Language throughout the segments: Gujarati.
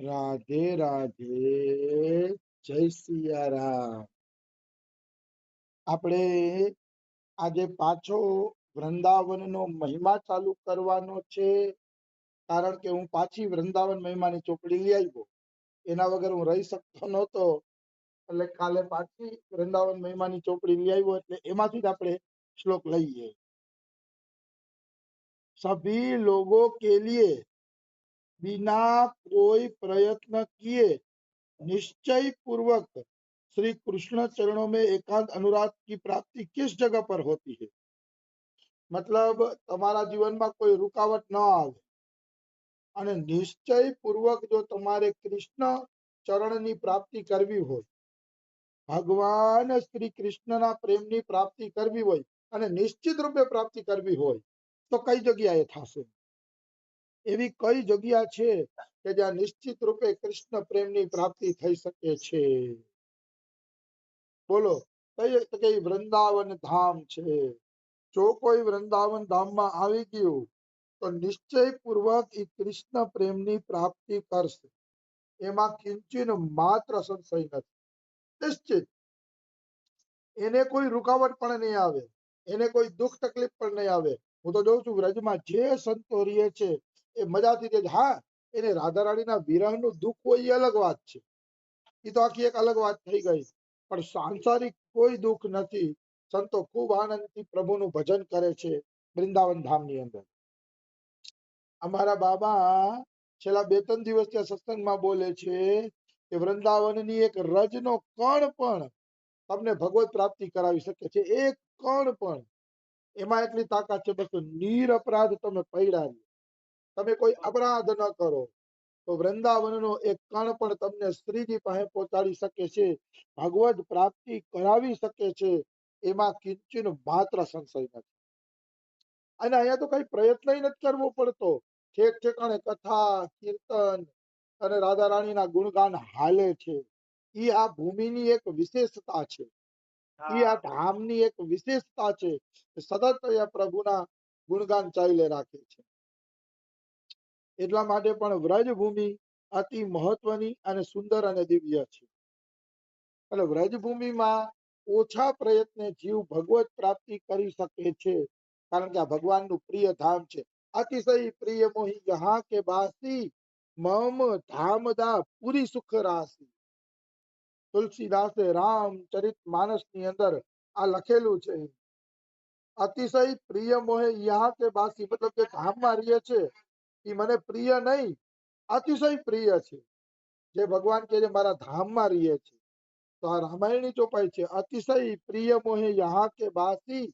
રાધે રાધે, જય સિયારામ. આપણે આજે પાછો વૃંદાવનનો મહિમા ચાલુ કરવાનો છે. કારણ કે હું પાછી વૃંદાવન મહિમાની ચોપડી લઈ આવ્યો. એના વગર હું રહી શકતો નહોતો. એટલે કાલે પાછી વૃંદાવન મહિમાની ચોપડી લઈ આવ્યો, એટલે એમાંથી જ આપણે શ્લોક લઈએ. સભી લોગો કે લીએ बिना कोई प्रयत्न किए निश्चय पूर्वक श्री कृष्ण चरणों में एकांत अनुराग की प्राप्ति किस जगह पर होती है. मतलब તમારા જીવનમાં કોઈ રૂકાવટ ન આવે અને નિશ્ચય પૂર્વક જો તમારે કૃષ્ણ ચરણની પ્રાપ્તિ કરવી હોય, ભગવાન શ્રી કૃષ્ણના પ્રેમની પ્રાપ્તિ કરવી હોય અને નિશ્ચિત રૂપે પ્રાપ્તિ કરવી હોય તો કઈ જગ્યાએ થશે? એવી કઈ જગ્યા છે કે જ્યાં નિશ્ચિત રૂપે કૃષ્ણ પ્રેમની પ્રાપ્તિ થઈ શકે છે? બોલો, કઈ વૃંદાવન ધામ છે. જો કોઈ વૃંદાવન ધામમાં આવી ગયું તો નિશ્ચય પૂર્વક એ કૃષ્ણ પ્રેમની પ્રાપ્તિ કરશે. એમાં કિંચિન માત્ર સંશય નથી. નિશ્ચિત એને કોઈ રૂકાવટ પણ નહીં આવે, એને કોઈ દુઃખ તકલીફ પણ નહીં આવે. હું તો જોઉં છું વ્રજમાં જે સંતો રહે છે એ મજાથી રહે છે. હા, એને રાધા રાણીના વિરહનું દુઃખ હોય એ અલગ વાત છે, એ તો આખી એક અલગ વાત થઈ ગઈ. પણ સાંસારિક કોઈ દુઃખ નથી. સંતો ખૂબ આનંદથી પ્રભુનું ભજન કરે છે વૃંદાવન ધામની અંદર. અમારા બાબા છેલ્લા 2-3 દિવસ ત્યાં સત્સંગમાં બોલે છે કે વૃંદાવનની એક રજનો કણ પણ તમને ભગવત પ્રાપ્તિ કરાવી શકે છે. એક કણ પણ. એમાં એટલી તાકાત છે. બસ નિરપરાધ તમે પડ્યા રહ્યો, તમે કોઈ અપરાધ ન કરો તો વૃંદાવનનો એક કણ પણ તમને શ્રીજી પાસે પહોંચાડી શકે છે, ભગવત પ્રાપ્તિ કરાવી શકે છે. એમાં કિંચિન માત્ર સંશય નથી. અને અહીંયા તો કઈ પ્રયત્ન નથી કરવો પડતો. ઠેક ઠેકાણે કથા કીર્તન અને રાધા રાણીના ગુણગાન હાલે છે. એ આ ભૂમિની એક વિશેષતા છે, એ આ ધામની એક વિશેષતા છે. સતત અહીંયા પ્રભુના ગુણગાન ચાલે રાખે છે. એટલા માટે પણ વ્રજભૂમિ અતિ મહત્વની અને સુંદર અને દિવ્ય છે. એટલે વ્રજભૂમિમાં ઓછા પ્રયત્ને જીવ ભગવત પ્રાપ્તિ કરી શકે છે. કારણ કે આ ભગવાનનું પ્રિય ધામ છે. અતિશય પ્રિય મોહી યહાં કે બાસી, મમ ધામદા પૂરી સુખ રાશી. તુલસીદાસે રામચરિત માનસ ની અંદર આ લખેલું છે. અતિશય પ્રિય મોહે યહાં કે બાસી, મતલબ કે ધામમાં રહે છે એ મને પ્રિય નહીં, અતિશય પ્રિય છે. જે ભગવાન કે મારા ધામમાં રહે છે. તો આ રામાયણની ચોપાઈ છે. અતિશય પ્રિય મોહે યહાં કે બાસી,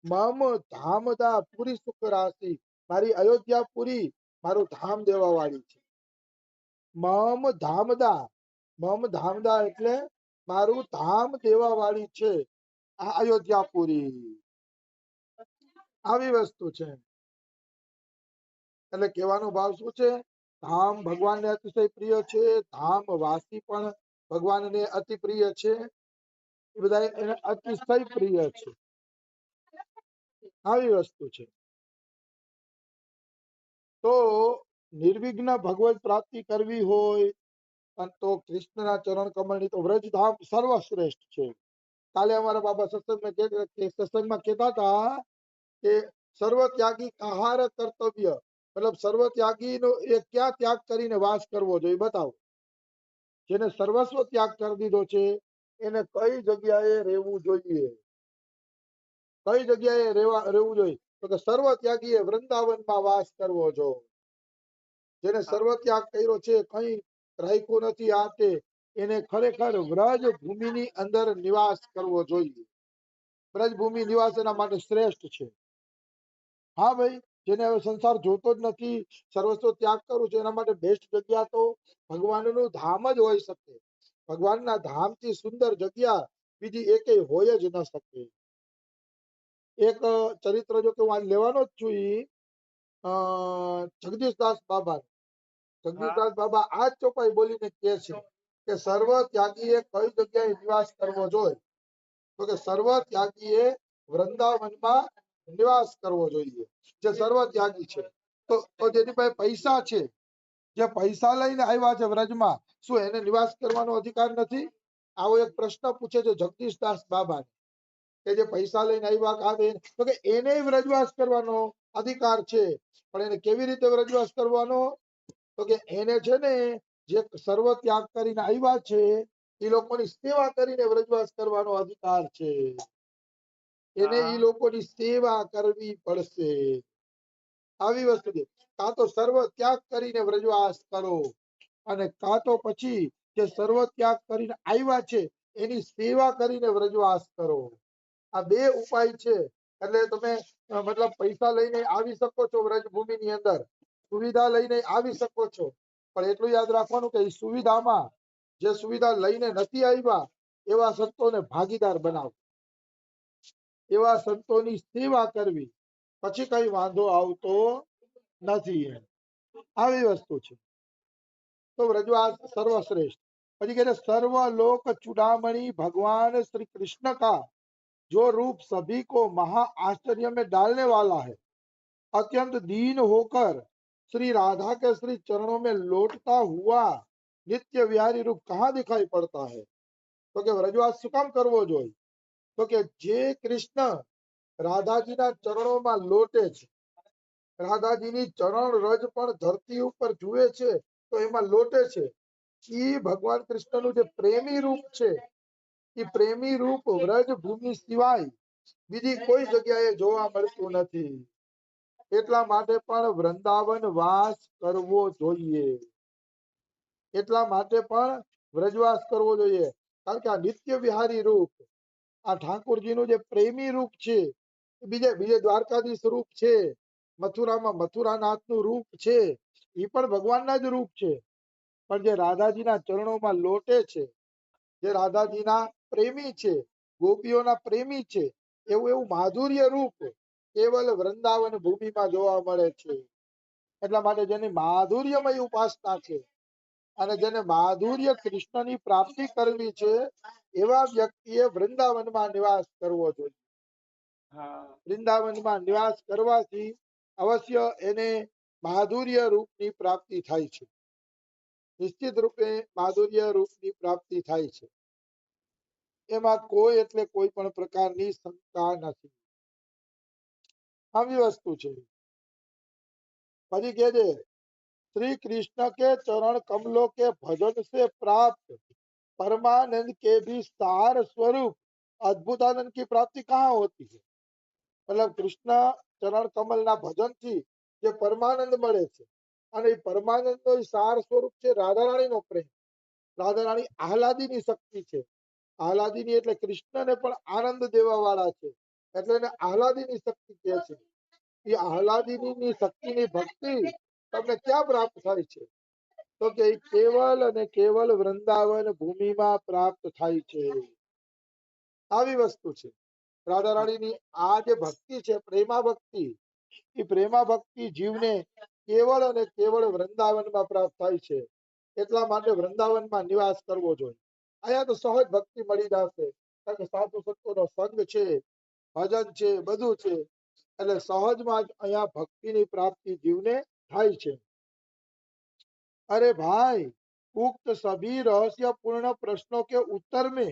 મમ ધામદા પૂરી સુખ રાશી. મારી અયોધ્યા પુરી મારું ધામ દેવા વાળી છે. મમ ધામદા, મમ ધામદા એટલે મારું ધામ દેવા વાળી છે આ અયોધ્યા પુરી. આવી વસ્તુ છે. એટલે કહેવાનો ભાવ શું છે? ધામ ભગવાનને અતિશય પ્રિય છે, ધામ વાસી પણ ભગવાનને અતિ પ્રિય છે. એ બધા એને અતિશય પ્રિય છે. આવી વસ્તુ છે. તો નિર્વિઘ્ન ભગવત પ્રાપ્તિ કરવી હોય તો કૃષ્ણના ચરણ કમળની તો વ્રજધામ સર્વશ્રેષ્ઠ છે. કાલે અમારા બાબા સત્સંગમાં કહેતા હતા કે સર્વ ત્યાગી આહાર કર્તવ્ય, મતલબ સર્વ ત્યાગીનો એ ક્યાં ત્યાગ કરીને વાસ કરવો જોઈએ બતાવો. જેને સર્વસ્વ ત્યાગ કરી દીધો છે એને કઈ જગ્યાએ રહેવું જોઈએ? કઈ જગ્યાએ રહેવું જોઈએ? તો કે સર્વ ત્યાગીએ વૃંદાવનમાં વાસ કરવો જોઈએ. જેને સર્વ ત્યાગ કર્યો છે, કઈ રાખ્યું નથી આ તે, એને ખરેખર વ્રજ ભૂમિની અંદર નિવાસ કરવો જોઈએ. વ્રજભૂમિ નિવાસ એના માટે શ્રેષ્ઠ છે. હા ભાઈ, જેને હવે સંસાર જોતો જ નથી, સર્વસ્વ ત્યાગ કરવું છે, એના માટે બેસ્ટ જગ્યા તો ભગવાનનું ધામ જ હોઈ શકે. ભગવાનના ધામથી સુંદર જગ્યા બીજી એકેય હોય જ ન શકે. એક ચરિત્ર જો કે હું લેવાનો જ છું, જગદીશદાસ બાબા. જગદીશદાસ બાબા આ જ ચોપાઈ બોલીને કહે છે કે સર્વ ત્યાગીએ કઈ જગ્યાએ નિવાસ કરવો જોઈએ? તો કે સર્વ ત્યાગીએ વૃંદાવનમાં નિવાસ કરવો જોઈએ. જે સર્વ ત્યાગી છે, તો જેની પાસે પૈસા છે, જે પૈસા લઈને આવ્યા છે વ્રજમાં, શું એને નિવાસ કરવાનો અધિકાર નથી? આવો એક પ્રશ્ન પૂછે છે જગદીશદાસ બાબા, કે જે પૈસા લઈને આવ્યા કાં તો કે એને વ્રજવાસ કરવાનો અધિકાર છે, પણ એને કેવી રીતે વ્રજવાસ કરવાનો? તો કે એને છે ને જે સર્વ ત્યાગ કરીને આવ્યા છે એ લોકોની સેવા કરીને વ્રજવાસ કરવાનો અધિકાર છે. એને એ લોકોની સેવા કરવી પડશે. આવી વસ્તુ છે. કાં તો સર્વ ત્યાગ કરીને વ્રજવાસ કરો, અને કાં તો પછી જે સર્વ ત્યાગ કરીને આવ્યા છે એની સેવા કરીને વ્રજવાસ કરો. આ બે ઉપાય છે. એટલે તમે મતલબ પૈસા લઈને આવી શકો છો વ્રજભૂમિ ની અંદર, સુવિધા લઈને આવી શકો છો, પણ એટલું યાદ રાખવાનું કે સુવિધામાં જે સુવિધા લઈને નથી આવ્યા એવા સંતોને ભાગીદાર બનાવો, એવા સંતોની સેવા કરવી, પછી કઈ વાંધો આવતો નથી. આવી વસ્તુ છે. તો વ્રજવાસ સર્વશ્રેષ્ઠ. પછી કહે સર્વ લોક चूड़ामणि भगवान श्री कृष्ण का जो रूप सभी को महा आश्चर्य में डालने वाला है, अत्यंत दीन होकर श्री राधा के श्री चरणों में लौटता हुआ नित्य विहारी रूप कहाँ दिखाई पड़ता है? तो કે વ્રજવાસ શું કામ કરવો જોઈએ? તો કે જે કૃષ્ણ રાધાજીના ચરણોમાં લોટે છે, રાધાજીની ચરણ રજ પણ ધરતી ઉપર જુએ છે તો એમાં લોટે છે, એ ભગવાન કૃષ્ણનું જે પ્રેમી રૂપ છે, એ પ્રેમી રૂપ વ્રજ ભૂમિ સિવાય બીજી કોઈ જગ્યાએ જોવા મળતું નથી. એટલા માટે પણ વૃંદાવન વાસ કરવો જોઈએ. એટલા માટે પણ વ્રજવાસ કરવો જોઈએ. કારણ કે આ નિત્ય વિહારી રૂપ, આ ઠાકોરજીનું જે પ્રેમી રૂપ છે, બીજે બીજે દ્વારકાધીશ રૂપ છે, મથુરામાં મથુરાનાથનું રૂપ છે, એ પણ ભગવાનના જ રૂપ છે. પણ જે રાધાજીના ચરણોમાં લોટે છે, જે રાધાજીના પ્રેમી છે, ગોપીઓના પ્રેમી છે, એવું માધુર્ય રૂપ કેવલ વૃંદાવન ભૂમિમાં જોવા મળે છે. એટલા માટે જેની માધુર્યમય ઉપાસના છે અને જેને માધુર્ય કૃષ્ણની પ્રાપ્તિ કરવી છે, એવા વ્યક્તિએ વૃંદાવનમાં નિવાસ કરવો જોઈએ. વૃંદાવનમાં નિવાસ કરવાથી અવશ્ય એને માધુર્ય રૂપની પ્રાપ્તિ થાય છે. નિશ્ચિત રૂપે માધુર્ય રૂપની પ્રાપ્તિ થાય છે. એમાં કોઈ એટલે કોઈ પણ પ્રકારની શંકા નથી. આવી વસ્તુ છે. પછી કહે છે श्री कृष्ण के चरण कमलों के भजन से प्राप्त परमानंद के भी सार स्वरूप अद्भुतानंद की प्राप्ति कहाँ होती है? मतलब कृष्ण चरण कमल ना भजन थी જે પરમાનંદ મળે છે, અને એ પરમાનંદ નો સાર સ્વરૂપ છે રાધારાણી નો પ્રેમ. રાધારાણી આહલાદીની શક્તિ છે. આહલાદીની એટલે કૃષ્ણને પણ આનંદ દેવા વાળા છે, એટલે એને આહલાદીની શક્તિ કહે છે. એ આહલાદીની શક્તિની ભક્તિ તમને ક્યાં પ્રાપ્ત થાય છે? તો કે કેવલ અને કેવલ વૃંદાવન ભૂમિમાં પ્રાપ્ત થાય છે. આવી વસ્તુ છે. રાધા રાણીની આ જે ભક્તિ છે, પ્રેમા ભક્તિ, એ પ્રેમા ભક્તિ જીવને કેવળ અને કેવળ વૃંદાવનમાં પ્રાપ્ત થાય છે. એટલા માટે વૃંદાવનમાં નિવાસ કરવો જોઈએ. અહીંયા તો સહજ ભક્તિ મળી જશે, કારણ કે સાધુ સંતોનો સંગ છે, ભજન છે, બધું છે, એટલે સહજમાં જ અહીંયા ભક્તિની પ્રાપ્તિ જીવને થાય છે. अरे भाई, उक्त सभी रहस्यपूर्ण प्रश्नों के उत्तर में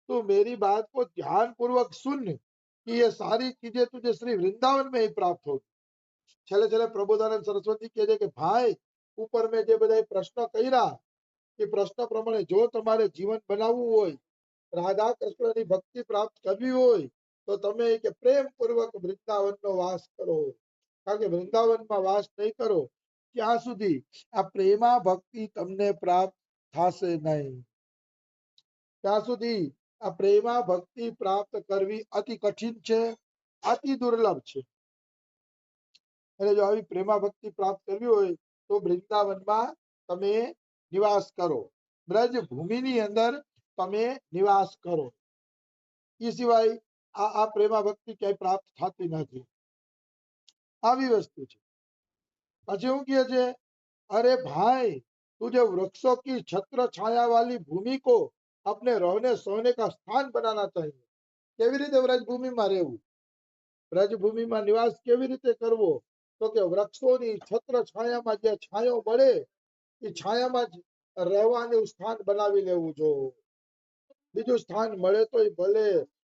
तू मेरी बात को ध्यान पूर्वक सुन कि ये सारी चीजें तुझे श्री वृंदावन में ही प्राप्त होगी. छले छले प्रबोधानंद सरस्वती કહે છે કે ભાઈ, ઉપર મેં જે બધા પ્રશ્ન કર્યા એ પ્રશ્ન પ્રમાણે જો તમારે જીવન બનાવવું હોય, રાધા કૃષ્ણની ભક્તિ પ્રાપ્ત કરવી હોય, તો તમે કે પ્રેમ પૂર્વક વૃંદાવનનો વાસ કરો. કારણ કે વૃંદાવનમાં વાસ નહીં કરો ત્યાં સુધી આ પ્રેમા ભક્તિ તમને પ્રાપ્ત થશે નહીં. ત્યાં સુધી આ પ્રેમા ભક્તિ પ્રાપ્ત કરવી અતિ કઠિન છે, અતિ દુર્લભ છે. એટલે જો આવી પ્રેમા ભક્તિ પ્રાપ્ત કરવી હોય તો વૃંદાવનમાં તમે નિવાસ કરો, બ્રજ ભૂમિની અંદર તમે નિવાસ કરો. એ સિવાય આ પ્રેમા ભક્તિ ક્યાંય પ્રાપ્ત થતી નથી. આવી વસ્તુ છે. પછી એવું કહે છે, अरे भाई, तुझे वृक्षों की छत्र छाया वाली भूमि को अपने रहने सोने का स्थान बनाना चाहिए. કેવી રીતે વ્રજભૂમિમાં રહેવું, વ્રજભૂમિમાં નિવાસ કેવી રીતે કરવો? તો કે વૃક્ષોની છત્ર છાયામાં જે છાયો મળે એ છાયામાં જ રહેવાનું સ્થાન બનાવી લેવું જો. બીજું સ્થાન મળે તોય ભલે,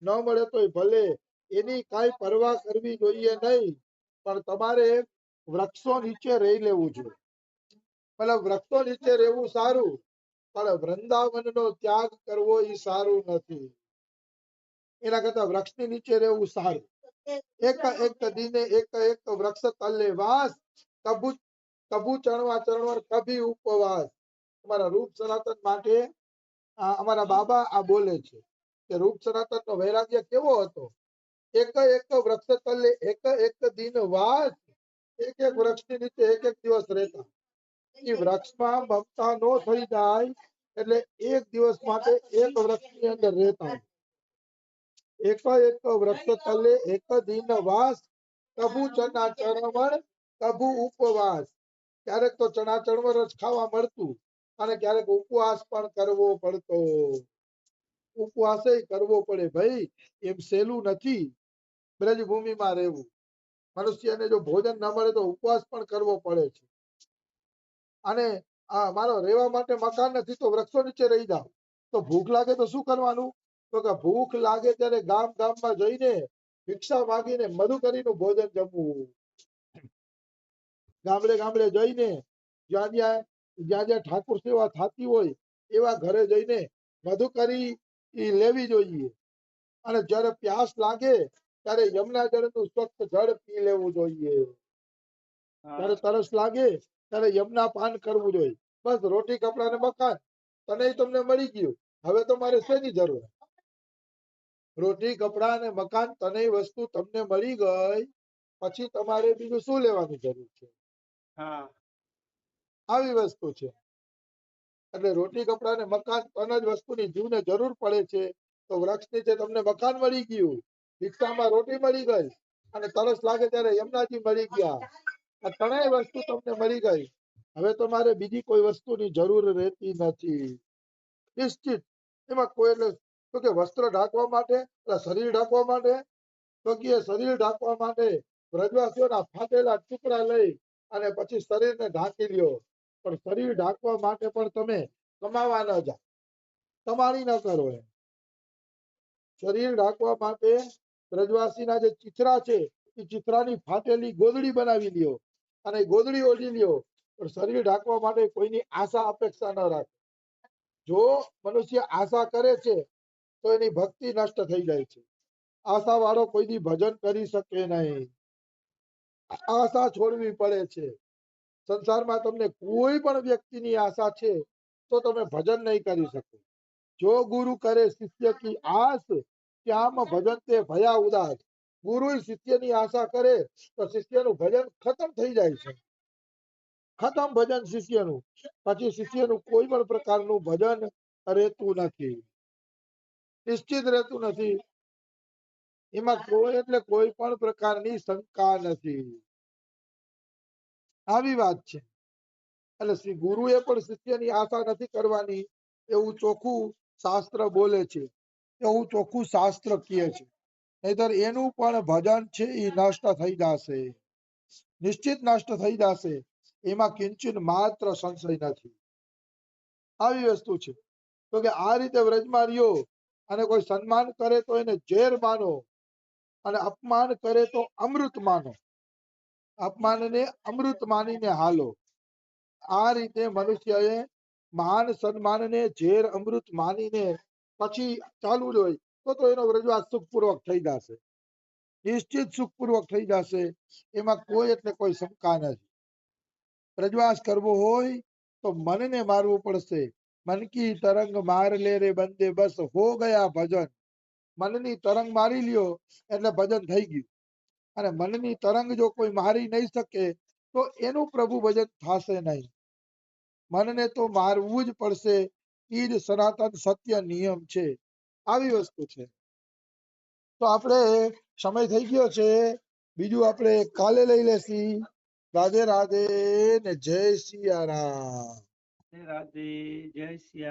ન મળે તોય ભલે, એની કાંઈ પરવા કરવી જોઈએ નહીં. પણ તમારે વૃક્ષો નીચે રહી લેવું જોઈએ. મતલબ વૃક્ષો નીચે રહેવું સારું, પણ વૃંદાવનનો ત્યાગ કરવો એ સારું નથી. એના કરતા વૃક્ષની નીચે રહેવું સારું. એક એક દિને એક એક વૃક્ષ તલે વાસ, કભુ કભુ ચણવા ચણવા કભી ઉપવાસ. તમારા રૂપ સનાતન માટે અમારા બાબા આ બોલે છે કે રૂપ સનાતન નો વૈરાગ્ય કેવો હતો. એક એક વૃક્ષ તલે એક એક દિન વાસ, એક એક વૃક્ષની નીચે એક એક દિવસ રહેતા. એ વૃક્ષમાં મમતા નો થઈ જાય એટલે એક દિવસ માટે એક વૃક્ષની અંદર રહેતા. એક એક વૃક્ષ તલે એક દિન વાસ, કભુ ચના ચરવણ કભુ ઉપવાસ. ક્યારેક તો ચણા ચરવણ જ ખાવા મળતું અને ક્યારેક ઉપવાસ પણ કરવો પડતો. ઉપવાસ કરવો પડે ભાઈ, એમ સહેલું નથી બ્રજભૂમિમાં રહેવું. મનુષ્યને જો ભોજન ન મળે તો ઉપવાસ પણ કરવો પડે છે. અને મારો રહેવા માટે મકાન નથી તો વૃક્ષો નીચે રહી જાવ. તો ભૂખ લાગે તો શું કરવાનું? તો કે ભૂખ લાગે ત્યારે ગામ ગામમાં જઈને ભિક્ષા માંગીને મધુકરીનું ભોજન જમવું. ગામડે ગામડે જઈને જ્યાં જ્યાં ઠાકોર સેવા થતી હોય એવા ઘરે જઈને મધુકરી લેવી જોઈએ. અને જ્યારે પ્યાસ લાગે ત્યારે યમુના જળનું સ્વચ્છ જળ પી લેવું જોઈએ. ત્યારે તરસ લાગે ત્યારે યમુના પાન કરવું જોઈએ. બસ રોટી કપડા ને મકાન તને તમને મળી ગયું. હવે તો મારે શેની જરૂર? રોટી કપડા અને મકાન તને વસ્તુ તમને મળી ગઈ પછી તમારે બીજું શું લેવાની જરૂર છે? આવી વસ્તુ છે. એટલે રોટી કપડા ને મકાન ત્રણ જ વસ્તુની જીવને જરૂર પડે છે. તો વૃક્ષ નીચે તમને મકાન મળી ગયું, ભિક્ષામાં રોટી મળી ગઈ અને તરસ લાગે ત્યારે યમુનાજી મળી ગયા. આ ત્રણેય વસ્તુ તમને મળી ગઈ. હવે તમારે બીજી કોઈ વસ્તુની જરૂર રહેતી નથી. નિશ્ચિત એમાં કોઈ એટલે તો કે વસ્ત્ર ઢાંકવા માટે, શરીર ઢાંકવા માટે, તો કે શરીર ઢાંકવા માટે વ્રજવાસીઓના ફાટેલા ટુકડા લઈ અને પછી શરીરને ઢાંકી લ્યો. પણ શરીર ઢાંકવા માટે પણ તમે કમાવા ન જાઓ, કમાણી ન કરો. શરીર ઢાંકવા માટે વ્રજવાસીના જે ચિત્રા છે એ ચિત્રાની ફાટેલી ગોદડી બનાવી લ્યો અને ગોદડી ઓઢી લ્યો. પણ શરીર ઢાંકવા માટે કોઈની આશા અપેક્ષા ન રાખો. જો મનુષ્ય આશા કરે છે તો એની ભક્તિ નષ્ટ થઈ જાય છે. આશા વાળો કોઈ દી ભજન કરી શકે નહીં. આશા છોડવી પડે છે. સંસારમાં તમને કોઈ પણ વ્યક્તિની આશા છે તો તમે ભજન નહીં કરી શકો. જો ગુરુ કરે શિષ્ય કી આસ, શ્યામ ભજન તે ભયા ઉદાસ. ગુરુ શિષ્યની આશા કરે તો શિષ્યનું ભજન ખતમ થઈ જાય છે. ખતમ ભજન શિષ્યનું. પછી શિષ્યનું કોઈ પણ પ્રકારનું ભજન રહેતું નથી, નિશ્ચિત રહેતું નથી. એમાં કોઈ એટલે કોઈ પણ પ્રકારની શંકા નથી. આવી વાત છે. એટલે શ્રી ગુરુએ પણ શિષ્યની આશા નથી કરવાની એવું ચોખ્ખું શાસ્ત્ર બોલે છે, એવું ચોખ્ખું શાસ્ત્ર કહે છે. નહીતર એનું પણ ભજન છે એ નષ્ટ થઈ જશે, નિશ્ચિત નષ્ટ થઈ જશે. એમાં કિંચિત માત્ર સંશય નથી. આવી વસ્તુ છે. તો કે આ રીતે વ્રજમાં રહ્યો અને કોઈ સન્માન કરે તો એને ઝેર માનો અને અપમાન કરે તો અમૃત માનો. અપમાનને અમૃત માનીને હાલો. આ રીતે મનુષ્યએ માન સન્માનને ઝેર અમૃત માનીને પછી ચાલુ જ હોય તો એનો વ્રજવાસ સુખપૂર્વક થઈ જશે, નિશ્ચિત સુખપૂર્વક થઈ જશે. એમાં કોઈ એટલે કોઈ શંકા નથી. વ્રજવાસ કરવો હોય તો મનને મારવું પડશે. મન કી તરંગ માર લે રે બંદે બસ હો ગયા ભજન. મનની તરંગ મારી લ્યો એટલે ભજન થઈ ગયું. અને મનની તરંગ જો કોઈ મારી નહીં શકે તો એનું પ્રભુ ભજન થશે નહીં. મનને તો મારવું જ પડશે. એ જ સનાતન સત્ય નિયમ છે. આવી વસ્તુ છે. તો આપણે સમય થઈ ગયો છે. બીજું આપણે કાલે લઈ લેશી. રાધે રાધે ને જય સિયારામ. રાધે જય સિયા